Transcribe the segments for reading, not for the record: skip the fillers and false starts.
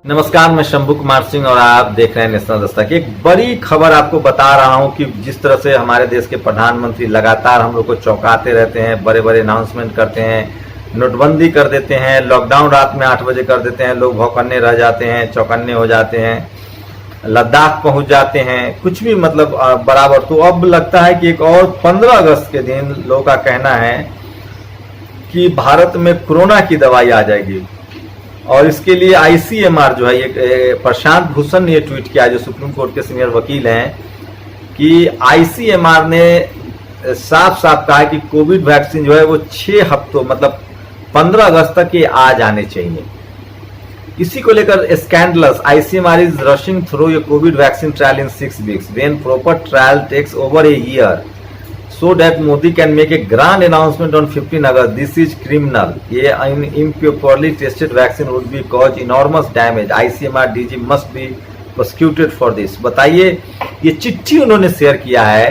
नमस्कार, मैं शंभू कुमार सिंह और आप देख रहे हैं नेशनल दस्तक। एक बड़ी खबर आपको बता रहा हूं कि जिस तरह से हमारे देश के प्रधानमंत्री लगातार हम लोग को चौंकाते रहते हैं, बड़े बड़े अनाउंसमेंट करते हैं, नोटबंदी कर देते हैं, लॉकडाउन रात में 8 बजे कर देते हैं, लोग भौंकन्ने रह जाते हैं, चौकन्ने हो जाते हैं, लद्दाख पहुंच जाते हैं, कुछ भी मतलब बराबर। तो अब लगता है कि एक और 15 अगस्त के दिन लोगों का कहना है कि भारत में कोरोना की दवाई आ जाएगी और इसके लिए आईसीएमआर जो है, ये प्रशांत भूषण ने ये ट्वीट किया, जो सुप्रीम कोर्ट के सीनियर वकील हैं, कि आईसीएमआर ने साफ साफ कहा कि कोविड वैक्सीन जो है वो 6 हफ्तों मतलब 15 अगस्त तक ये आ जाने चाहिए। इसी को लेकर scandalous, ICMR is rushing through a covid vaccine trial in 6 weeks when proper trial takes over a year so that Modi can make a grand announcement on 15 August. This is criminal. ये improperly tested vaccine would be cause enormous damage. ICMR DG must be prosecuted for this. बताइए, ये चिट्ठी उन्होंने share किया है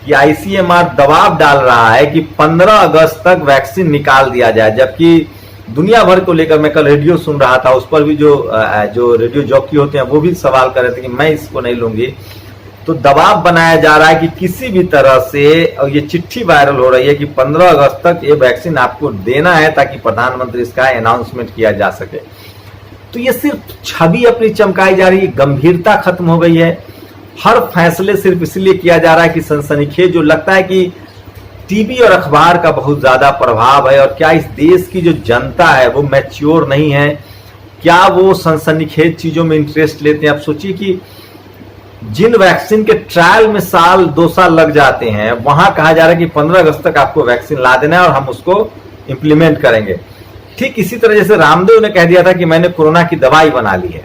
कि ICMR दबाव डाल रहा है कि 15 अगस्त तक वैक्सीन निकाल दिया जाए, जबकि दुनिया भर को लेकर मैं कल रेडियो सुन रहा था, उस पर भी जो रेडियो जॉकी होते हैं वो भी सवाल कर रहे थे कि मैं इसको नहीं लूंगी। तो दबाव बनाया जा रहा है कि किसी भी तरह से, और ये चिट्ठी वायरल हो रही है कि 15 अगस्त तक ये वैक्सीन आपको देना है ताकि प्रधानमंत्री इसका अनाउंसमेंट किया जा सके। तो ये सिर्फ छवि अपनी चमकाई जा रही है, गंभीरता खत्म हो गई है। हर फैसले सिर्फ इसलिए किया जा रहा है कि सनसनीखेज, जो लगता है कि टीवी और अखबार का बहुत ज्यादा प्रभाव है, और क्या इस देश की जो जनता है वो मैच्योर नहीं है, क्या वो सनसनीखेज चीजों में इंटरेस्ट लेते हैं। आप सोचिए कि जिन वैक्सीन के ट्रायल में साल 2 साल लग जाते हैं, वहां कहा जा रहा है कि 15 अगस्त तक आपको वैक्सीन ला देना है और हम उसको इंप्लीमेंट करेंगे। ठीक इसी तरह जैसे रामदेव ने कह दिया था कि मैंने कोरोना की दवाई बना ली है,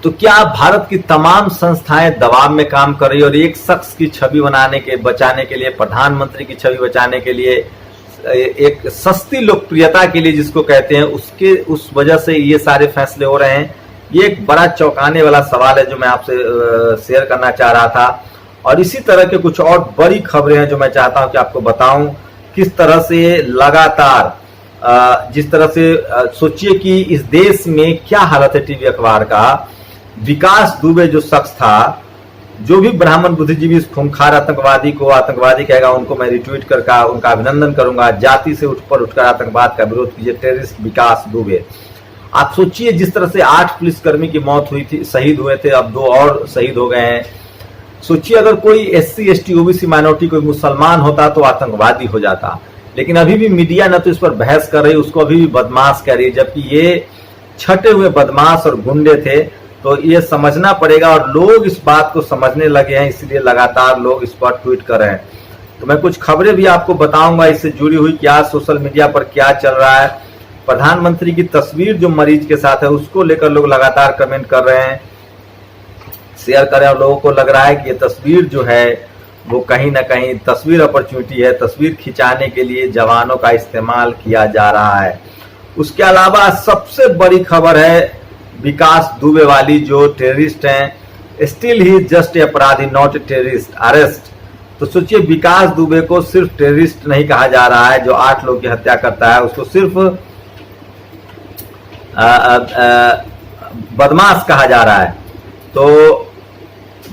तो क्या भारत की तमाम संस्थाएं दबाव में काम कर रही है और एक शख्स की छवि बचाने के लिए, प्रधानमंत्री की छवि बचाने के लिए, एक सस्ती लोकप्रियता के लिए जिसको कहते हैं, उस वजह से ये सारे फैसले हो रहे हैं। ये एक बड़ा चौंकाने वाला सवाल है जो मैं आपसे शेयर करना चाह रहा था। और इसी तरह के कुछ और बड़ी खबरें हैं जो मैं चाहता हूं कि आपको बताऊं, किस तरह से लगातार जिस तरह से सोचिए कि इस देश में क्या हालत है टीवी अखबार का। विकास दुबे जो शख्स था, जो भी ब्राह्मण बुद्धिजीवी इस खूंखार आतंकवादी को आतंकवादी कहेगा, उनको मैं रिट्वीट करके उनका अभिनंदन करूंगा। जाति से उठकर आतंकवाद का विरोध कीजिए, टेररिस्ट विकास दुबे। आप सोचिए जिस तरह से 8 पुलिसकर्मी की मौत हुई थी, शहीद हुए थे, अब 2 और शहीद हो गए हैं। सोचिए अगर कोई SC ST OBC माइनॉरिटी कोई मुसलमान होता तो आतंकवादी हो जाता, लेकिन अभी भी मीडिया न तो इस पर बहस कर रही, उसको अभी भी बदमाश कह रही है, जबकि ये छटे हुए बदमाश और गुंडे थे। तो ये समझना पड़ेगा और लोग इस बात को समझने लगे हैं, इसलिए लगातार लोग इस पर ट्वीट कर रहे हैं। तो मैं कुछ खबरें भी आपको बताऊंगा इससे जुड़ी हुई, क्या सोशल मीडिया पर क्या चल रहा है। प्रधानमंत्री की तस्वीर जो मरीज के साथ है उसको लेकर लोग लगातार कमेंट कर रहे हैं, शेयर कर रहे हैं, और लोगों को लग रहा है कि ये तस्वीर जो है वो कहीं ना कहीं तस्वीर अपॉर्चुनिटी है, तस्वीर खिंचाने के लिए जवानों का इस्तेमाल किया जा रहा है। उसके अलावा सबसे बड़ी खबर है विकास दुबे वाली, जो टेररिस्ट हैं। स्टिल ही जस्ट ए अपराधी नॉट ए टेररिस्ट, अरेस्ट। तो सोचिए विकास दुबे को सिर्फ टेररिस्ट नहीं कहा जा रहा है, जो 8 लोग की हत्या करता है उसको सिर्फ बदमाश कहा जा रहा है। तो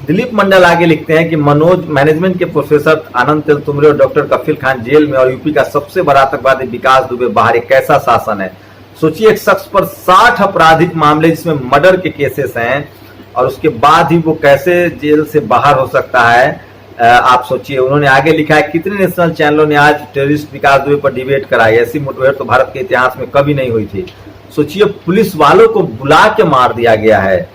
दिलीप मंडल आगे लिखते हैं कि मनोज मैनेजमेंट के प्रोफेसर आनंद तेलतुम्बरे और डॉक्टर कफिल खान जेल में, और यूपी का सबसे बड़ा आतंकवादी विकास दुबे बाहर। एक कैसा शासन है। सोचिए एक शख्स पर 60 आपराधिक मामले जिसमें मर्डर के केसेस हैं, और उसके बाद ही वो कैसे जेल से बाहर हो सकता है। आप सोचिए। उन्होंने आगे लिखा है, कितने नेशनल चैनलों ने आज टेररिस्ट विकास दुबे पर डिबेट कराई, ऐसी मुठभेड़ तो भारत के इतिहास में कभी नहीं हुई थी। सोचिए पुलिस वालों को बुला के मार दिया गया है।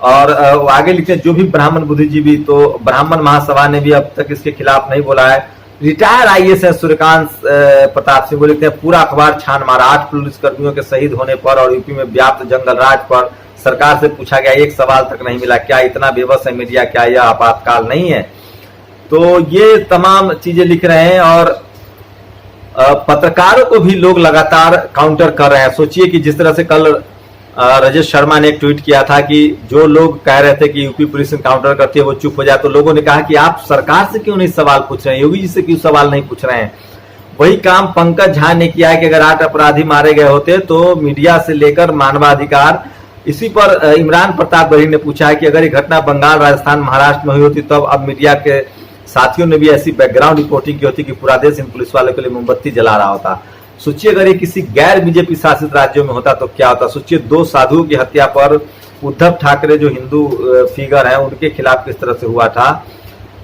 और आगे लिखते हैं, जो भी ब्राह्मण बुद्धिजीवी, तो ब्राह्मण महासभा ने भी अब तक इसके खिलाफ नहीं बोला है। रिटायर IAS है सूर्यकांत प्रताप सिंह, वो लिखते हैं, पूरा अखबार छान मारा 8 पुलिसकर्मियों के शहीद होने पर और यूपी में व्याप्त जंगल राज पर। सरकार से पूछा गया, एक सवाल तक नहीं मिला। क्या इतना बेबस है मीडिया? क्या यह आपातकाल नहीं है? तो ये तमाम चीजें लिख रहे हैं, और पत्रकारों को भी लोग लगातार काउंटर कर रहे हैं। सोचिए कि जिस तरह से कल राजेश शर्मा ने एक ट्वीट किया था कि जो लोग कह रहे थे कि यूपी पुलिस इनकाउंटर करती है वो चुप हो जाए, तो लोगों ने कहा कि आप सरकार से क्यों नहीं सवाल पूछ रहे हैं, योगी जी से क्यों सवाल नहीं पूछ रहे हैं। वही काम पंकज झा ने किया है कि अगर 8 अपराधी मारे गए होते तो मीडिया से लेकर मानवाधिकार, इसी पर इमरान प्रताप गढ़ी ने पूछा है कि अगर ये घटना बंगाल, राजस्थान, महाराष्ट्र में हुई होती तब अब मीडिया के साथियों ने भी ऐसी बैकग्राउंड रिपोर्टिंग की होती कि पूरा देश इन पुलिस वालों के लिए मोमबत्ती जला रहा होता। सोचिए अगर ये किसी गैर बीजेपी शासित राज्यों में होता तो क्या होता। सोचिए 2 साधुओं की हत्या पर उद्धव ठाकरे जो हिंदू फिगर हैं उनके खिलाफ किस तरह से हुआ था।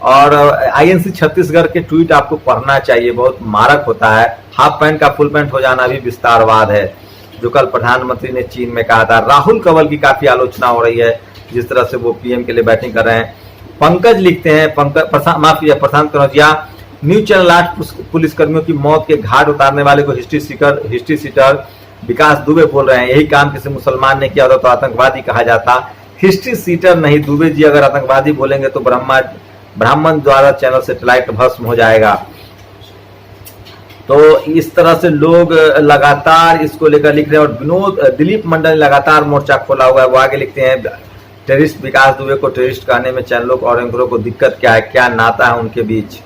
और आईएनसी छत्तीसगढ़ के ट्वीट आपको पढ़ना चाहिए, बहुत मारक होता है। हाफ पैंट का फुल पैंट हो जाना भी विस्तारवाद है, जो कल प्रधानमंत्री ने चीन में कहा था। राहुल कंवल की काफी आलोचना हो रही है, जिस तरह से वो पीएम के लिए बैटिंग कर रहे हैं। पंकज लिखते हैं, प्रशांत कनौजिया, न्यूज चैनल 8 पुलिसकर्मियों की मौत के घाट उतारने वाले को हिस्ट्री सीटर विकास दुबे बोल रहे हैं। यही काम किसी मुसलमान ने किया होता तो आतंकवादी कहा जाता। हिस्ट्री सीटर नहीं दुबे जी, अगर आतंकवादी बोलेंगे तो ब्राह्मण द्वारा चैनल सैटेलाइट भस्म हो जाएगा। तो इस तरह से लोग लगातार इसको लेकर लिख रहे हैं। और दिलीप मंडल ने लगातार मोर्चा खोला हुआ है। वो आगे लिखते हैं, टेररिस्ट विकास दुबे को टेररिस्ट कहने में चैनलों और एंकरों को दिक्कत क्या है, क्या नाता है उनके बीच।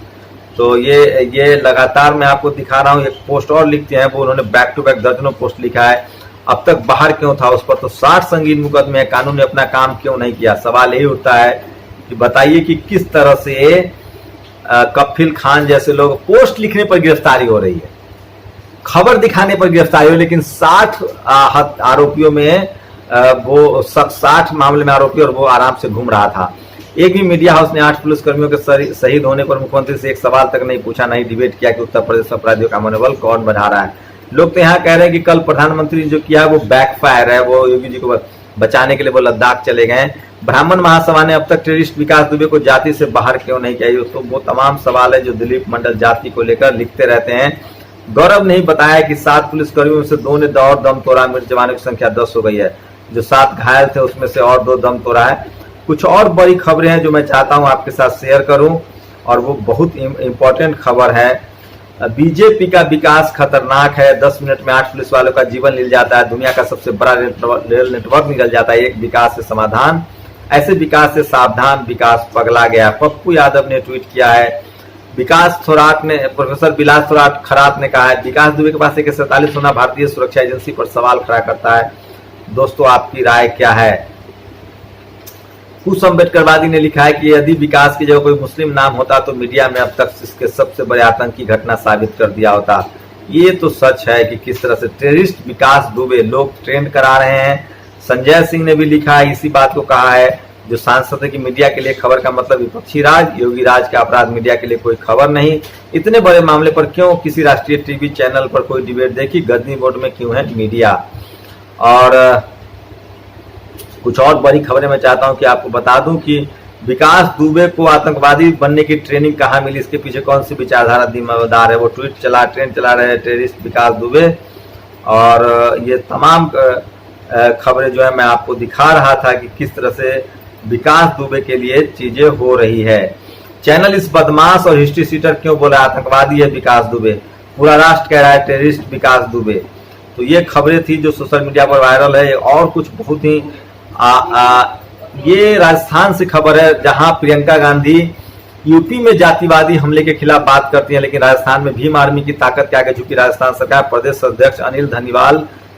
तो ये लगातार मैं आपको दिखा रहा हूँ। एक पोस्ट और लिखते हैं, वो उन्होंने बैक टू बैक दर्जनों पोस्ट लिखा है। अब तक बाहर क्यों था उस पर, तो 60 संगीन मुकदमे हैं, कानून ने अपना काम क्यों नहीं किया। सवाल यही उठता है कि बताइए कि किस तरह से कफिल खान जैसे लोग पोस्ट लिखने पर गिरफ्तारी हो रही है, खबर दिखाने पर गिरफ्तारी हो, लेकिन 60 आरोपियों में वो 60 मामले में आरोपी और वो आराम से घूम रहा था। एक भी मीडिया हाउस ने 8 पुलिसकर्मियों के शहीद होने पर मुख्यमंत्री से एक सवाल तक नहीं पूछा, नहीं डिबेट किया कि उत्तर प्रदेश अपराधियों का मनोबल कौन बढ़ा रहा है। लोग तो यहाँ कह रहे हैं कि कल प्रधानमंत्री ने जो किया है वो बैकफायर है, वो योगी जी को बचाने के लिए वो लद्दाख चले गए। ब्राह्मण महासभा ने अब तक टेररिस्ट विकास दुबे को जाति से बाहर क्यों नहीं किया। तो वो तमाम सवाल है जो दिलीप मंडल जाति को लेकर लिखते रहते हैं। गौरव ने बताया कि 7 पुलिसकर्मियों से 2 ने और दम तोड़ा, मृत जवानों की संख्या 10 हो गई है। जो 7 घायल थे उसमें से और 2 दम तोड़ा है। कुछ और बड़ी खबरें हैं जो मैं चाहता हूं आपके साथ शेयर करूं, और वो बहुत इंपॉर्टेंट खबर है। बीजेपी का विकास खतरनाक है। 10 मिनट में 8 पुलिस वालों का जीवन निकल जाता है। दुनिया का सबसे बड़ा रेल नेटवर्क निकल जाता है। एक विकास से समाधान, ऐसे विकास से सावधान, विकास पगला गया। पप्पू यादव ने ट्वीट किया है। विकास थोराट ने, प्रोफेसर विलास थोराट खरात ने कहा है, विकास दुबे के पास AK-47 होना भारतीय सुरक्षा एजेंसी पर सवाल खड़ा करता है। दोस्तों आपकी राय क्या है। कुछ अम्बेडकरवादी ने लिखा है कि यदि विकास की जगह कोई मुस्लिम नाम होता तो मीडिया में अब तक इसके सबसे बड़े आतंकी घटना साबित कर दिया होता। ये तो सच है कि किस तरह से टेररिस्ट विकास दुबे लोग ट्रेंड करा रहे हैं। संजय सिंह ने भी लिखा है, इसी बात को कहा है, जो सांसद है कि मीडिया के लिए खबर का मतलब विपक्षी राज, योगी राज का अपराध, मीडिया के लिए कोई खबर नहीं। इतने बड़े मामले पर क्यों किसी राष्ट्रीय टीवी चैनल पर कोई डिबेट देखी, गजनी बोर्ड में क्यों है मीडिया। और कुछ और बड़ी खबरें मैं चाहता हूं कि आपको बता दूं कि विकास दुबे को आतंकवादी बनने की ट्रेनिंग कहां मिली, इसके पीछे कौन सी विचारधारा जिम्मेदार है। वो ट्रेंड चला रहे टेररिस्ट विकास दुबे। और ये तमाम खबरें जो है मैं आपको दिखा रहा था कि किस तरह से विकास दुबे के लिए चीजें हो रही है। चैनल इस बदमाश और हिस्ट्री सीटर क्यों बोला आतंकवादी है विकास दुबे, पूरा राष्ट्र कह रहा है टेररिस्ट विकास दुबे। तो ये खबरें थी जो सोशल मीडिया पर वायरल है। और कुछ बहुत ही ये राजस्थान से खबर है, जहां प्रियंका गांधी यूपी में जातिवादी हमले के खिलाफ बात करती हैं, लेकिन राजस्थान में भीम आर्मी की ताकत के आगे झुकी राजस्थान सरकार। प्रदेश अध्यक्ष अनिल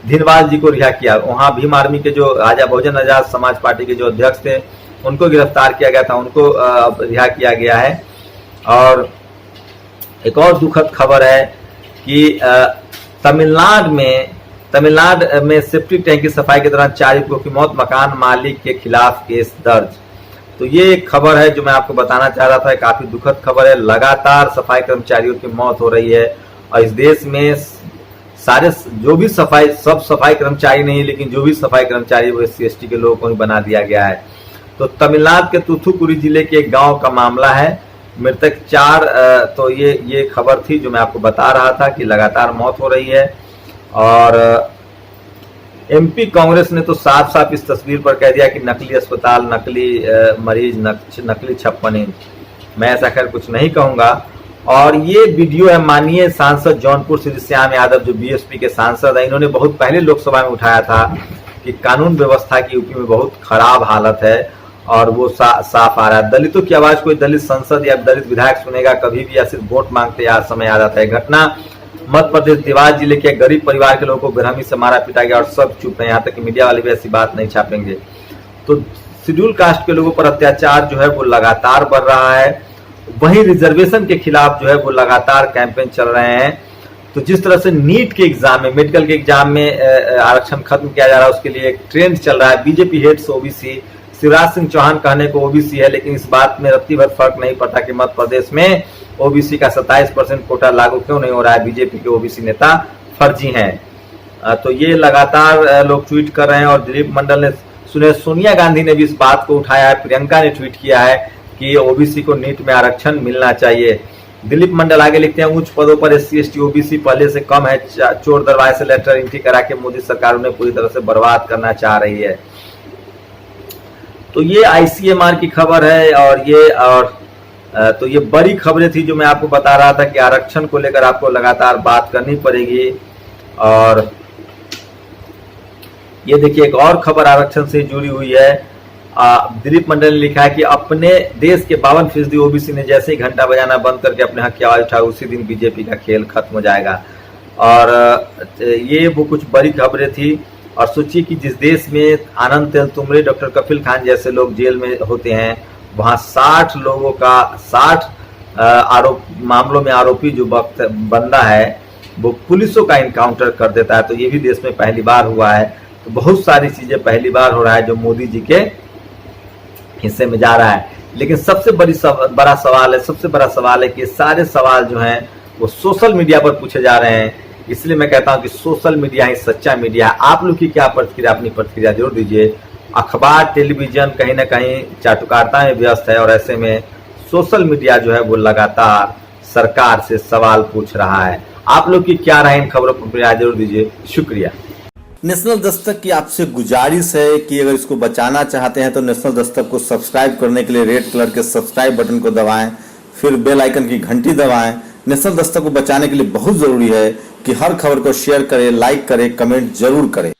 धिनवाल जी को रिहा किया। वहां भीम आर्मी के जो बहुजन आजाद समाज पार्टी के जो अध्यक्ष थे उनको गिरफ्तार किया गया था, उनको रिहा किया गया है। और एक और दुखद खबर है कि तमिलनाडु में सेप्टिक टैंक की सफाई के दौरान 4 युवकों की मौत, मकान मालिक के खिलाफ केस दर्ज। तो ये एक खबर है जो मैं आपको बताना चाह रहा था, काफी दुखद खबर है। लगातार सफाई कर्मचारियों की मौत हो रही है और इस देश में सारे जो भी सब सफाई कर्मचारी नहीं, लेकिन जो भी सफाई कर्मचारी वो SC/ST के लोगों को ही बना दिया गया है। तो तमिलनाडु के तूथुकुडी जिले के एक गांव का मामला है, मृतक 4। तो ये खबर थी जो मैं आपको बता रहा था कि लगातार मौत हो रही है। और MP कांग्रेस ने तो साफ साफ इस तस्वीर पर कह दिया कि नकली अस्पताल, नकली मरीज, नकली 56 इंच। मैं ऐसा खैर कुछ नहीं कहूंगा। और ये वीडियो है माननीय सांसद जौनपुर श्री श्याम यादव, जो BSP के सांसद है। इन्होंने बहुत पहले लोकसभा में उठाया था कि कानून व्यवस्था की यूपी में बहुत खराब हालत है और वो साफ आ रहा है। दलितों की आवाज कोई दलित संसद या दलित विधायक सुनेगा कभी भी, या सिर्फ वोट मांगते यार समय आ जाता है। घटना मध्य प्रदेश देवास जिले के गरीब परिवार के लोगों को बेरहमी से मारा पीटा गया और सब चुप है, यहाँ तक कि मीडिया वाले भी ऐसी बात नहीं छापेंगे। तो शेड्यूल कास्ट के लोगों पर अत्याचार जो है वो लगातार बढ़ रहा है। वहीं रिजर्वेशन के खिलाफ जो है वो लगातार कैंपेन चल रहे हैं। तो जिस तरह से नीट के एग्जाम में, मेडिकल के एग्जाम में आरक्षण खत्म किया जा रहा है, उसके लिए एक ट्रेंड चल रहा है। BJP hates OBC, Shivraj Singh Chouhan कहने को ओबीसी है, लेकिन इस बात में रत्ती भर फर्क नहीं पड़ता कि मध्य प्रदेश में ओबीसी का 27% कोटा लागू क्यों नहीं हो रहा है। बीजेपी के ओबीसी नेता फर्जी हैं। तो ये लगातार लोग ट्वीट कर रहे हैं और दिलीप मंडल ने, सोनिया गांधी ने भी इस बात को उठाया है, प्रियंका ने ट्वीट किया है कि ओबीसी को नीट में आरक्षण मिलना चाहिए। दिलीप मंडल आगे लिखते हैं, उच्च पदों पर एससी एसटी ओबीसी पहले से कम है, चोर दरवाजे से लेटर एंट्री करा के मोदी सरकार उन्हें पूरी तरह से बर्बाद करना चाह रही है। तो ये आईसीएमआर की खबर है तो ये बड़ी खबरें थी जो मैं आपको बता रहा था कि आरक्षण को लेकर आपको लगातार बात करनी पड़ेगी। और ये देखिए एक और खबर आरक्षण से जुड़ी हुई है। दिलीप मंडल ने लिखा है कि अपने देश के 52% ओबीसी ने जैसे ही घंटा बजाना बंद करके अपने हक की आवाज उठाई, उसी दिन बीजेपी का खेल खत्म हो जाएगा। और ये वो कुछ बड़ी खबरें थी। और सोचिए कि जिस देश में आनंद तेलतुम्बड़े, डॉक्टर कपिल खान जैसे लोग जेल में होते हैं, वहां 60 लोगों का 60 मामलों में आरोपी जो बंदा है वो पुलिसों का इनकाउंटर कर देता है। तो ये भी देश में पहली बार हुआ है। तो बहुत सारी चीजें पहली बार हो रहा है जो मोदी जी के हिस्से में जा रहा है। लेकिन सबसे बड़ा सवाल है कि सारे सवाल जो हैं वो सोशल मीडिया पर पूछे जा रहे हैं। इसलिए मैं कहता हूं कि सोशल मीडिया ही सच्चा मीडिया है। आप लोग की क्या प्रतिक्रिया, अपनी प्रतिक्रिया जरूर दीजिए। अखबार, टेलीविजन कहीं ना कहीं चाटुकारिता में व्यस्त है और ऐसे में सोशल मीडिया जो है वो लगातार सरकार से सवाल पूछ रहा है। आप लोग की क्या राय इन खबरों पर जरूर दीजिए। शुक्रिया। नेशनल दस्तक की आपसे गुजारिश है कि अगर इसको बचाना चाहते हैं तो नेशनल दस्तक को सब्सक्राइब करने के लिए रेड कलर के सब्सक्राइब बटन को दबाएं, फिर बेल आइकन की घंटी दबाएं। नेशनल दस्तक को बचाने के लिए बहुत जरूरी है कि हर खबर को शेयर करें, लाइक करें, कमेंट जरूर करें।